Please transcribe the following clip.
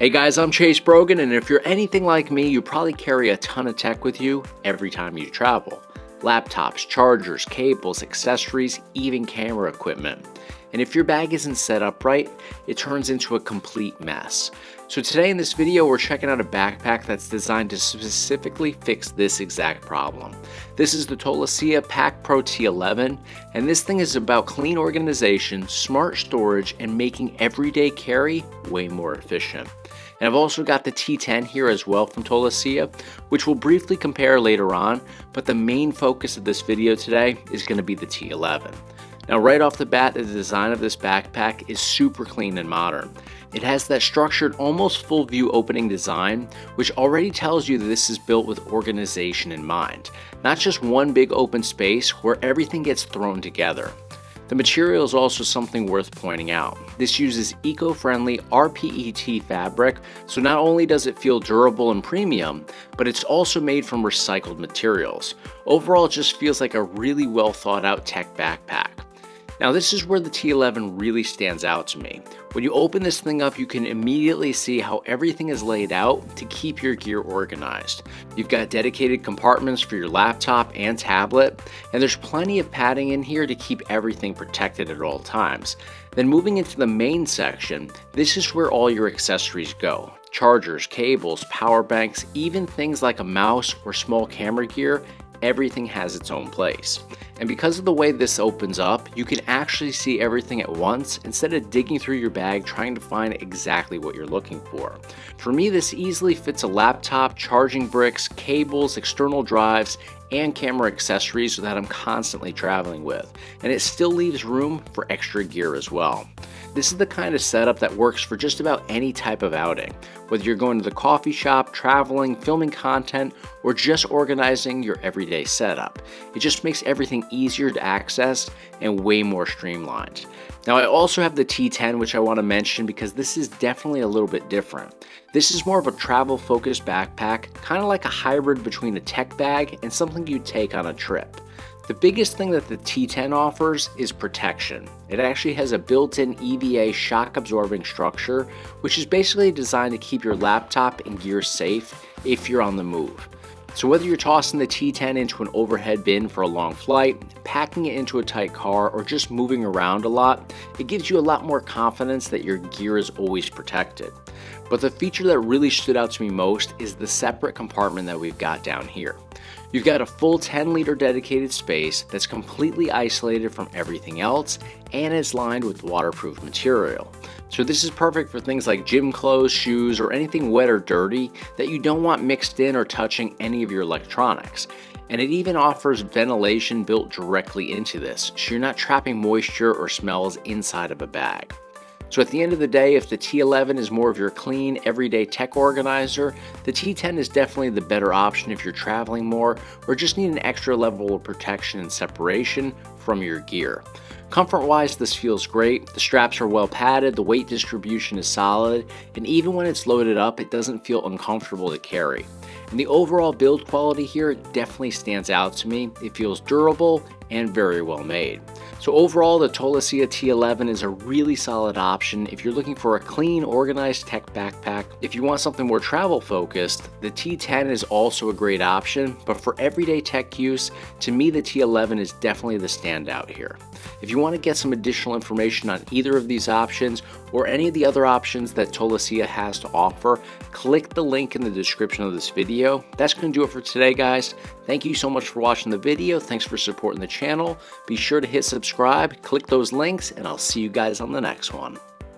Hey guys, I'm Chase Brogan, and if you're anything like me, you probably carry a ton of tech with you every time you travel. Laptops, chargers, cables, accessories, even camera equipment. And if your bag isn't set up right, it turns into a complete mess. So today in this video, we're checking out a backpack that's designed to specifically fix this exact problem. This is the Tolaccea PackPro T11, and this thing is about clean organization, smart storage, and making everyday carry way more efficient. And I've also got the T10 here as well from Tolaccea, which we'll briefly compare later on, but the main focus of this video today is going to be the T11. Now right off the bat, the design of this backpack is super clean and modern. It has that structured, almost full view opening design, which already tells you that this is built with organization in mind, not just one big open space where everything gets thrown together. The material is also something worth pointing out. This uses eco-friendly rPET fabric, so not only does it feel durable and premium, but it's also made from recycled materials. Overall, it just feels like a really well thought out tech backpack. Now this is where the T11 really stands out to me. When you open this thing up, you can immediately see how everything is laid out to keep your gear organized. You've got dedicated compartments for your laptop and tablet, and there's plenty of padding in here to keep everything protected at all times. Then moving into the main section, this is where all your accessories go. Chargers, cables, power banks, even things like a mouse or small camera gear, everything has its own place. And because of the way this opens up, you can actually see everything at once instead of digging through your bag trying to find exactly what you're looking for. For me, this easily fits a laptop, charging bricks, cables, external drives, and camera accessories that I'm constantly traveling with. And it still leaves room for extra gear as well. This is the kind of setup that works for just about any type of outing, whether you're going to the coffee shop, traveling, filming content, or just organizing your everyday setup. It just makes everything easier to access and way more streamlined. Now I also have the T10, which I want to mention because this is definitely a little bit different. This is more of a travel focused backpack, kind of like a hybrid between a tech bag and something you'd take on a trip. The biggest thing that the T10 offers is protection. It actually has a built-in EVA shock-absorbing structure, which is basically designed to keep your laptop and gear safe if you're on the move. So whether you're tossing the T10 into an overhead bin for a long flight, packing it into a tight car, or just moving around a lot, it gives you a lot more confidence that your gear is always protected. But the feature that really stood out to me most is the separate compartment that we've got down here. You've got a full 10-liter dedicated space that's completely isolated from everything else and is lined with waterproof material. So this is perfect for things like gym clothes, shoes, or anything wet or dirty that you don't want mixed in or touching any of your electronics. And it even offers ventilation built directly into this, so you're not trapping moisture or smells inside of a bag. So at the end of the day, if the T11 is more of your clean, everyday tech organizer, the T10 is definitely the better option if you're traveling more or just need an extra level of protection and separation from your gear. Comfort-wise, this feels great. The straps are well padded, the weight distribution is solid, and even when it's loaded up, it doesn't feel uncomfortable to carry. And the overall build quality here definitely stands out to me. It feels durable and very well made. So overall, the Tolaccea T11 is a really solid option if you're looking for a clean, organized tech backpack. If you want something more travel focused, the T10 is also a great option, but for everyday tech use, to me the T11 is definitely the standout here. If you want to get some additional information on either of these options or any of the other options that Tolaccea has to offer, click the link in the description of this video. That's going to do it for today, guys. Thank you so much for watching the video. Thanks for supporting the channel. Be sure to hit subscribe, click those links, and I'll see you guys on the next one.